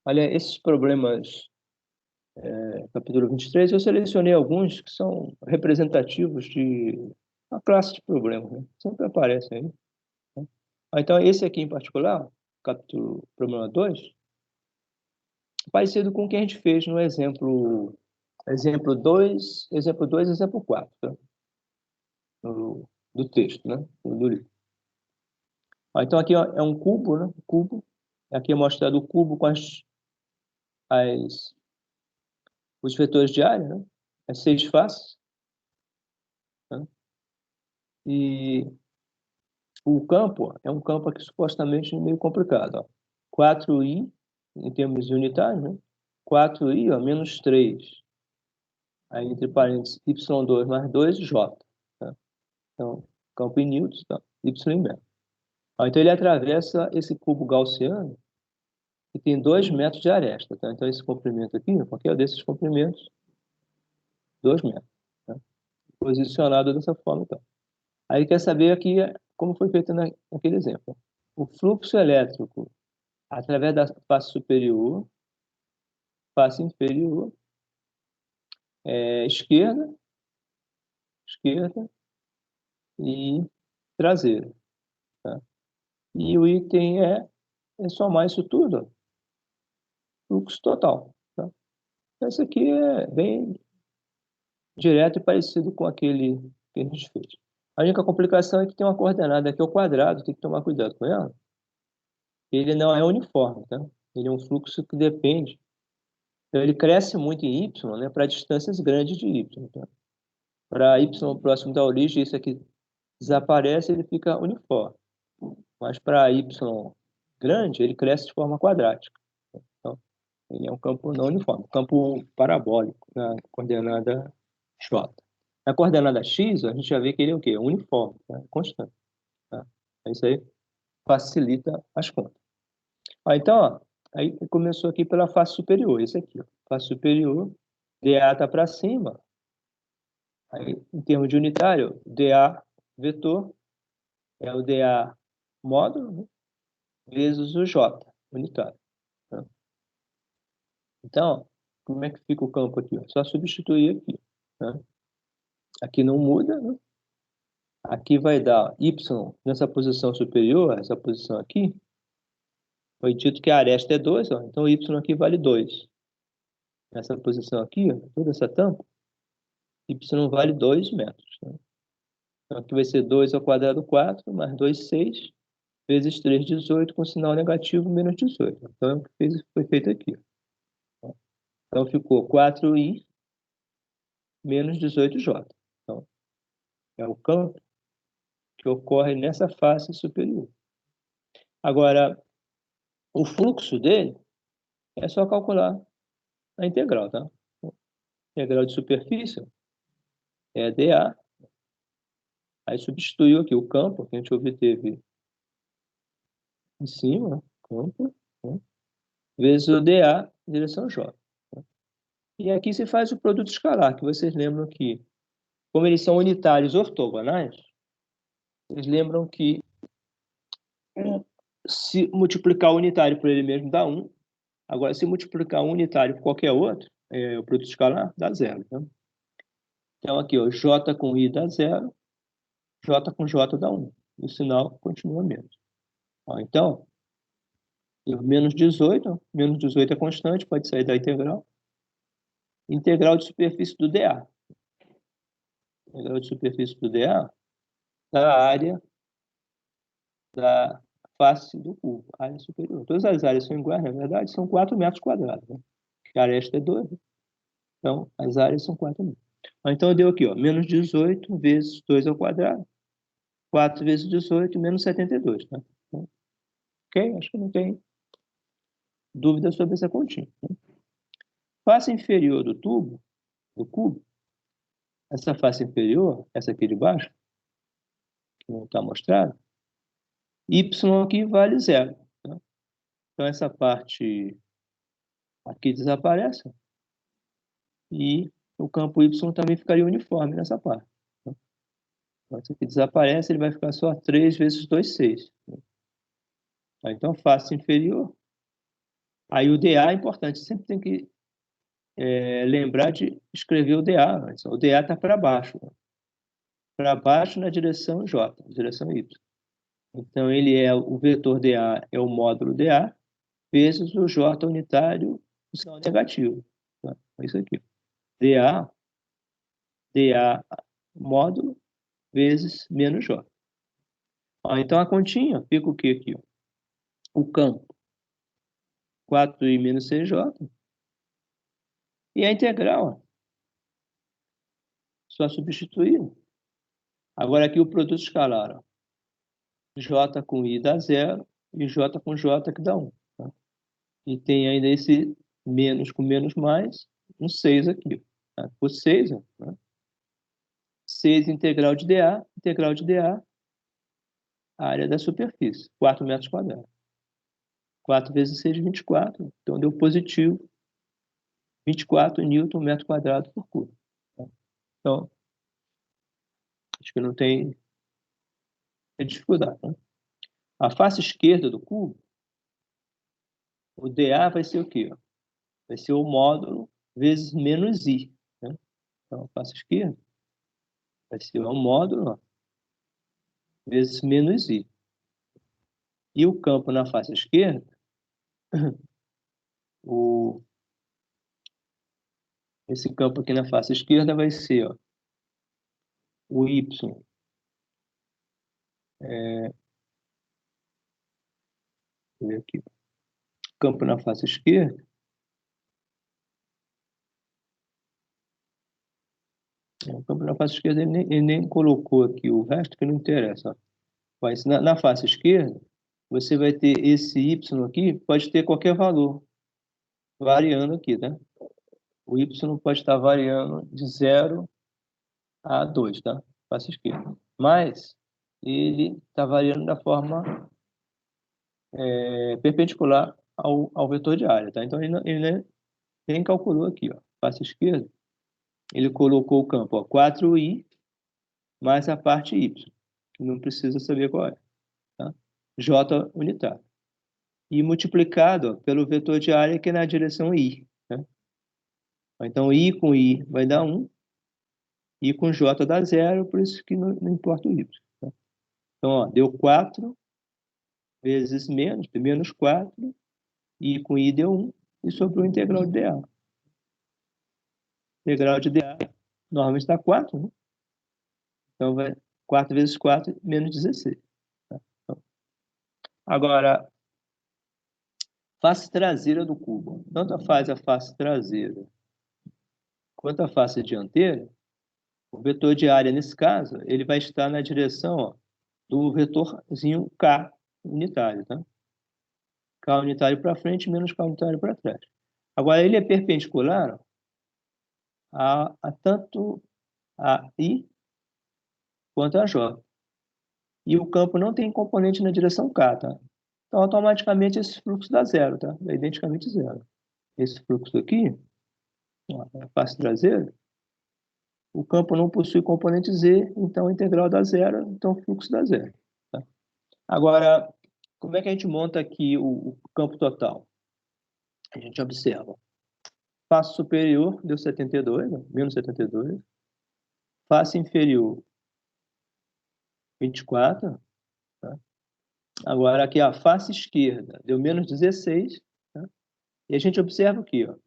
Olha, esses problemas, capítulo 23, eu selecionei alguns que são representativos de uma classe de problemas, né? Sempre aparecem aí, né? Então, esse aqui em particular, capítulo, problema 2, parecido com o que a gente fez no exemplo 2, exemplo 4, tá? Do texto, né? Do livro. Então, aqui ó, é um cubo, né? Cubo. Aqui é mostrado o cubo com as, os vetores de área, né? As 6 faces, né? E o campo é um campo aqui supostamente meio complicado, ó. 4i, em termos unitários, né? 4i, ó, menos 3. Aí, entre parênteses, y2 mais 2, j. Tá? Então, campo em newtons, tá? Y em metros. Então, ele atravessa esse cubo gaussiano que tem 2 metros de aresta. Tá? Então, esse comprimento aqui, qualquer desses comprimentos, 2 metros. Tá? Posicionado dessa forma, então. Aí quer saber aqui como foi feito naquele exemplo. O fluxo elétrico através da face superior, face inferior, esquerda, esquerda e traseira. Tá? E o item é somar isso tudo, ó, fluxo total. Tá? Esse aqui é bem direto e parecido com aquele que a gente fez. A única complicação é que tem uma coordenada aqui ao quadrado, tem que tomar cuidado com ela. Ele não é uniforme, tá? Ele é um fluxo que depende. Então, ele cresce muito em y, né, para distâncias grandes de y. Tá? Para y próximo da origem, isso aqui desaparece, ele fica uniforme. Mas para y grande, ele cresce de forma quadrática. Então, ele é um campo não uniforme, campo parabólico, na coordenada j. Na coordenada x, a gente já vê que ele é o quê? Uniforme, tá? Constante. Tá? Isso aí facilita as contas. Então, ó, aí começou aqui pela face superior, esse aqui, ó. Face superior, dA está para cima. Aí, em termos de unitário, dA vetor é o dA módulo, né, vezes o J unitário. Tá? Então, como é que fica o campo aqui? Ó? Só substituir aqui. Tá? Aqui não muda, né? Aqui vai dar y nessa posição superior, essa posição aqui. Foi dito que a aresta é 2, ó, então y aqui vale 2. Nessa posição aqui, ó, toda essa tampa, y vale 2 metros. Né? Então aqui vai ser 2 ao quadrado 4, mais 2, 6, vezes 3, 18, com sinal negativo, menos 18. Então é o que foi feito aqui. Então ficou 4i menos 18j. Então, é o campo que ocorre nessa face superior. Agora, o fluxo dele é só calcular a integral, tá? A integral de superfície é dA. Aí substituiu aqui o campo que a gente obteve em cima, né? Campo, né? Vezes o dA em direção J. E aqui se faz o produto escalar, que vocês lembram que, como eles são unitários ortogonais, vocês lembram que se multiplicar o unitário por ele mesmo dá 1. Agora, se multiplicar um unitário por qualquer outro, o produto escalar dá 0. Tá? Então, aqui, ó, J com I dá 0, J com J dá 1. O sinal continua menos. Ó, então, menos 18, menos 18 é constante, pode sair da integral. Integral de superfície do dA. Integral de superfície do dA da área da face do cubo, área superior. Todas as áreas são iguais, na verdade, são 4 metros quadrados. Né? A aresta é 2, então as áreas são 4 metros. Então deu aqui, ó, menos 18 vezes 2 ao quadrado, 4 vezes 18, menos 72. Tá? Então, ok? Acho que não tem dúvida sobre essa continha. Né? Face inferior do tubo, do cubo, essa face inferior, essa aqui de baixo, que não está mostrada, y aqui vale 0. Tá? Então essa parte aqui desaparece e o campo y também ficaria uniforme nessa parte. Tá? Então isso aqui desaparece, ele vai ficar só 3 vezes 2, 6. Tá? Então face inferior Aí o dA é importante, sempre tem que lembrar de escrever o dA antes. O dA está para baixo. Para baixo na direção J, direção Y. Então, o vetor dA é o módulo dA vezes o J unitário do sinal negativo. Tá? É isso aqui. dA módulo vezes menos J. Então, a continha fica o quê aqui? O campo 4i menos CJ. E a integral, só substituir. Agora aqui o produto escalar. Ó. J com I dá 0 e J com J que dá 1. Tá? E tem ainda esse menos com menos mais, um 6 aqui. Tá? Por 6, ó, né? 6 integral de dA, a área da superfície, 4 metros quadrados. 4 vezes 6, 24. Então deu positivo 24 newton metro quadrado por cubo. Tá? Então, acho que não tem dificuldade. Né? A face esquerda do cubo, o dA vai ser o quê? Ó? Vai ser o módulo vezes menos I. Né? Então, a face esquerda vai ser o módulo ó, vezes menos I. E o campo na face esquerda, esse campo aqui na face esquerda vai ser ó, o Y. Deixa eu ver aqui. Campo na face esquerda. O campo na face esquerda ele nem colocou aqui o resto que não interessa. Ó. Mas na face esquerda, você vai ter esse Y aqui, pode ter qualquer valor, variando aqui, tá? O Y pode estar variando de 0 a 2, tá? Face esquerda. Mas ele está variando da forma perpendicular ao vetor de área, tá? Então ele nem calculou aqui, ó, face esquerda. Ele colocou o campo, ó, 4i mais a parte y, que não precisa saber qual é, tá? J unitário. E multiplicado ó, pelo vetor de área que é na direção i, né? Então i com i vai dar 1, i com j dá 0, por isso que não importa o y. Tá? Então, ó, deu 4 vezes menos 4, i com i deu 1, e sobrou o integral de dA. Integral de dA normalmente dá 4, né? Então, vai 4 vezes 4, menos 16. Tá? Então, agora, face traseira do cubo. Tanto faz a face traseira quanto a face dianteira, o vetor de área, nesse caso, ele vai estar na direção ó, do vetorzinho K unitário. Tá? K unitário para frente menos K unitário para trás. Agora, ele é perpendicular a tanto a I quanto a J. E o campo não tem componente na direção K, tá? Então, automaticamente, esse fluxo dá 0, tá? É identicamente 0. Esse fluxo aqui, ó, a face traseira, o campo não possui componente Z, então a integral dá 0, então o fluxo dá 0. Tá? Agora, como é que a gente monta aqui o campo total? A gente observa. Face superior deu 72, né? Menos 72. Face inferior, 24. Tá? Agora, aqui a face esquerda deu menos 16. Tá? E a gente observa aqui, ó,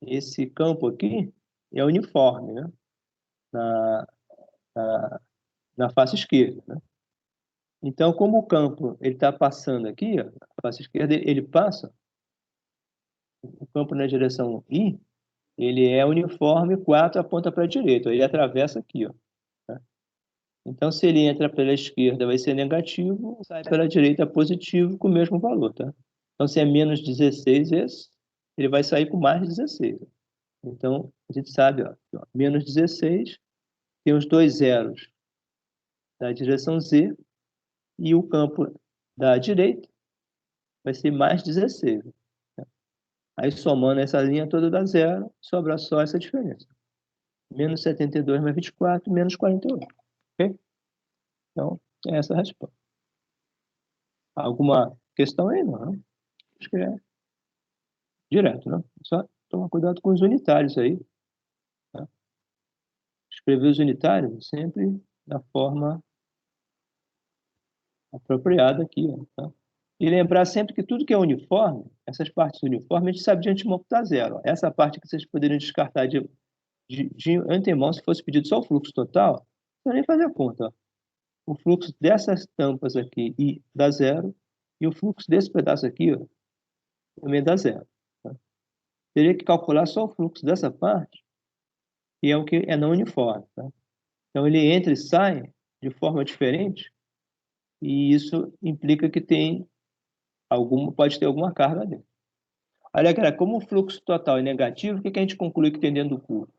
esse campo aqui é uniforme, né? Na, na face esquerda. Né? Então, como o campo ele está passando aqui, ó, a face esquerda ele passa, o campo na direção I, ele é uniforme 4 aponta para a direita, ele atravessa aqui. Ó, tá? Então, se ele entra pela esquerda, vai ser negativo, sai pela direita positivo com o mesmo valor. Tá? Então, se é menos 16 vezes, ele vai sair com mais 16. Então, a gente sabe, ó, menos 16, tem os dois zeros da direção Z, e o campo da direita vai ser mais 16. Tá? Aí, somando essa linha toda dá zero, sobra só essa diferença. Menos 72 mais 24, menos 48. Ok? Então, é essa a resposta. Alguma questão aí? Não? Acho que é. direto, né? Só tomar cuidado com os unitários aí, tá? Escrever os unitários sempre da forma apropriada aqui, ó, tá? E lembrar sempre que tudo que é uniforme, essas partes uniformes, a gente sabe de antemão que está zero. Ó. Essa parte que vocês poderiam descartar de antemão, se fosse pedido só o fluxo total, não nem fazer a conta. Ó. O fluxo dessas tampas aqui e dá zero, e o fluxo desse pedaço aqui ó, também dá zero. Tá? Teria que calcular só o fluxo dessa parte, que é o que é não uniforme. Tá? Então, ele entra e sai de forma diferente, e isso implica que pode ter alguma carga dentro. Olha, cara, como o fluxo total é negativo, o que a gente conclui que tem dentro do cubo?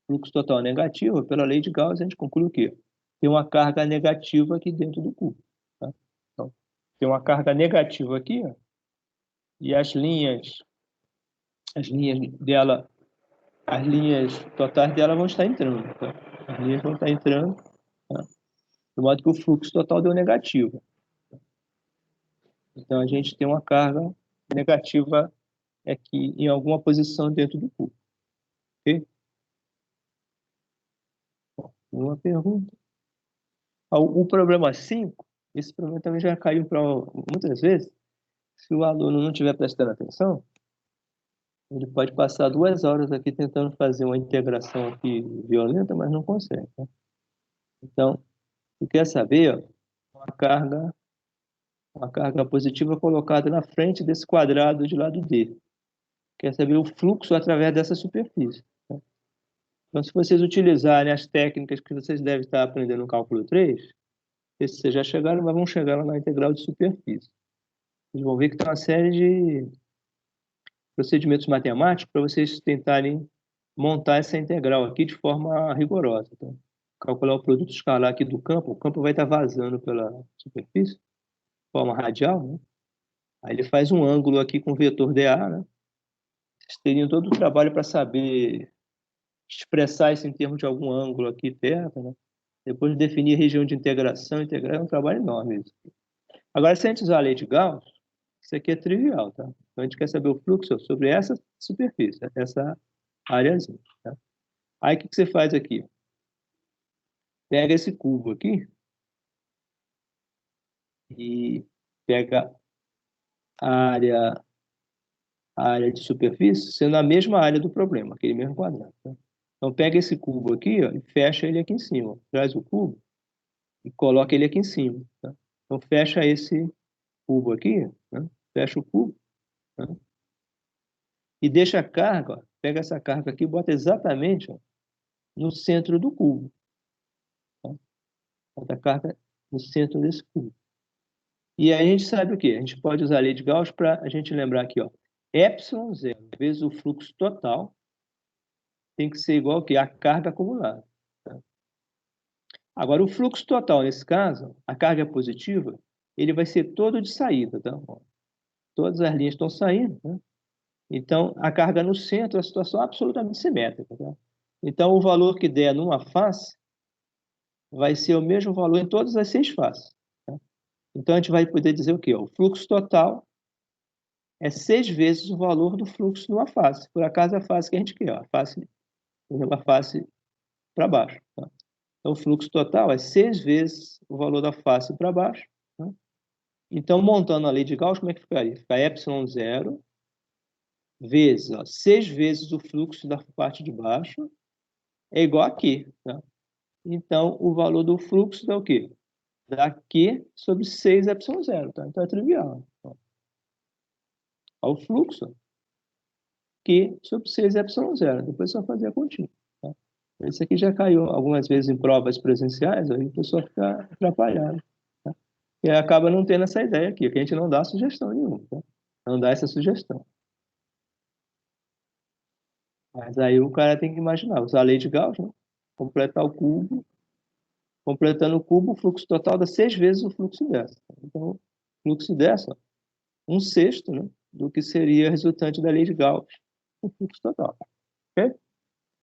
Fluxo total negativo, pela lei de Gauss, a gente conclui o quê? Tem uma carga negativa aqui dentro do cubo. Tá? Então, tem uma carga negativa aqui, ó, e as linhas dela, as linhas totais dela vão estar entrando. Tá? As linhas vão estar entrando, tá? De modo que o fluxo total deu negativo. Então, a gente tem uma carga negativa aqui em alguma posição dentro do cubo. Ok? Uma pergunta. O problema 5, esse problema também já caiu para muitas vezes. Se o aluno não estiver prestando atenção, ele pode passar 2 horas aqui tentando fazer uma integração aqui violenta, mas não consegue. Tá? Então, tu quer saber, ó, uma carga positiva colocada na frente desse quadrado de lado D. Quer saber o fluxo através dessa superfície. Tá? Então, se vocês utilizarem as técnicas que vocês devem estar aprendendo no cálculo 3, vocês já chegaram, mas vão chegar lá na integral de superfície. Vocês vão ver que tem uma série de procedimentos matemáticos para vocês tentarem montar essa integral aqui de forma rigorosa. Tá? Calcular o produto escalar aqui do campo, o campo vai estar vazando pela superfície, de forma radial, né? Aí ele faz um ângulo aqui com vetor dA, né? Vocês teriam todo o trabalho para saber expressar isso em termos de algum ângulo aqui perto, né? Depois de definir a região de integração, integrar é um trabalho enorme isso. Agora, se a gente usar a lei de Gauss, isso aqui é trivial, tá? Então, a gente quer saber o fluxo sobre essa superfície, essa áreazinha, tá? Aí, o que você faz aqui? Pega esse cubo aqui e pega a área de superfície sendo a mesma área do problema, aquele mesmo quadrado, tá? Então, pega esse cubo aqui ó, e fecha ele aqui em cima. Traz o cubo e coloca ele aqui em cima, tá? Então, fecha esse cubo aqui, né? Fecha o cubo, né? E deixa a carga, ó, pega essa carga aqui e bota exatamente ó, no centro do cubo. Tá? Bota a carga no centro desse cubo. E aí a gente sabe o quê? A gente pode usar a lei de Gauss para a gente lembrar aqui, ó, epsilon zero vezes o fluxo total tem que ser igual ao quê? A carga acumulada. Tá? Agora, o fluxo total, nesse caso, a carga positiva, ele vai ser todo de saída. Tá? Todas as linhas estão saindo, né? Então, a carga no centro é a situação absolutamente simétrica. Tá? Então, o valor que der numa face vai ser o mesmo valor em todas as 6 faces. Tá? Então, a gente vai poder dizer o quê? O fluxo total é 6 vezes o valor do fluxo numa face. Por acaso, a face que a gente quer, ó, a face para baixo. Tá? Então, o fluxo total é 6 vezes o valor da face para baixo. Tá? Então, montando a lei de Gauss, como é que ficaria? Fica epsilon zero vezes, ó, 6 vezes o fluxo da parte de baixo é igual aqui. Tá? Então, o valor do fluxo dá o quê? Dá Q sobre 6 epsilon zero. Tá? Então, é trivial. Ó. O fluxo Q sobre 6 epsilon zero. Depois é só fazer a continha. Tá? Esse aqui já caiu algumas vezes em provas presenciais, aí o pessoal fica atrapalhado. Tá? E acaba não tendo essa ideia aqui, que a gente não dá sugestão nenhuma. Tá? Não dá essa sugestão. Mas aí o cara tem que imaginar, usar a lei de Gauss, né? Completar o cubo. Completando o cubo, o fluxo total dá 6 vezes o fluxo dessa. Então, o fluxo dessa, 1/6, né, do que seria resultante da lei de Gauss, o fluxo total. Ok?